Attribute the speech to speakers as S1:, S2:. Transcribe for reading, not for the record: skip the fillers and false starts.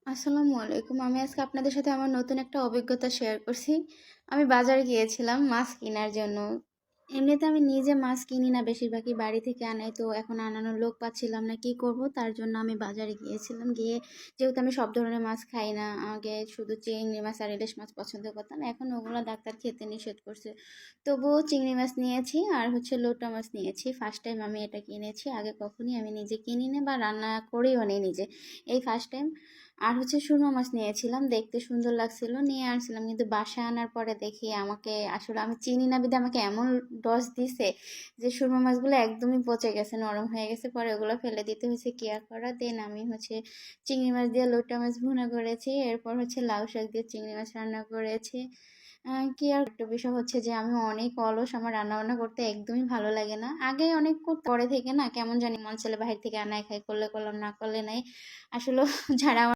S1: আসসালামু আলাইকুম। আমি আজকে আপনাদের সাথে আমার নতুন একটা অভিজ্ঞতা শেয়ার করছি। আমি বাজারে গিয়েছিলাম মাছ কেনার জন্য। এমনিতে আমি নিজে মাছ কিনি না, বেশিরভাগই বাড়ি থেকে আনাই। তো এখন আনানোর লোক পাচ্ছিলাম না, কি করব? তার জন্য আমি বাজারে গিয়েছিলাম। গিয়ে যেহেতু আমি সব ধরনের মাছ খাই না, আগে শুধু চিংড়ি মাছ আর ইলিশ মাছ পছন্দ করতাম। এখন ওগুলো ডাক্তার খেতে নিষেধ করছে। তবুও চিংড়ি মাছ নিয়েছি আর লোটা মাছ নিয়েছি। ফার্স্ট টাইম আমি এটা কিনেছি। আগে কখনই আমি নিজে কিনি না বা রান্না করেও নি নিজে। এই ফার্স্ট টাইম। আর সুরমা মাছ নিয়েছিলাম, দেখতে সুন্দর লাগছিল, নিয়ে আসছিলাম। কিন্তু বাসায় আনার পরে দেখি আমাকে, আসলে আমি চিনি না বিধে আমাকে এমন ডস দিছে যে সুরমা মাছগুলো একদমই পচে গেছে, নরম হয়ে গেছে। পরে ওগুলো ফেলে দিতে হয়েছে, কেয়ার করা। দেন আমি চিংড়ি মাছ দিয়ে লোটা মাছ ভুনা করেছি। এরপর লাউ শাক দিয়ে চিংড়ি মাছ রান্না করেছি। কি আর একটা বিষয় যে আমি অনেক অলস, আমার রান্না বান্না করতে একদমই ভালো লাগে না। আগে অনেক করতে, পরে থেকে না কেমন জানি মন চলে বাহির থেকে আনাই খাই, করলে করলাম, না করলে নাই। আসলে যারা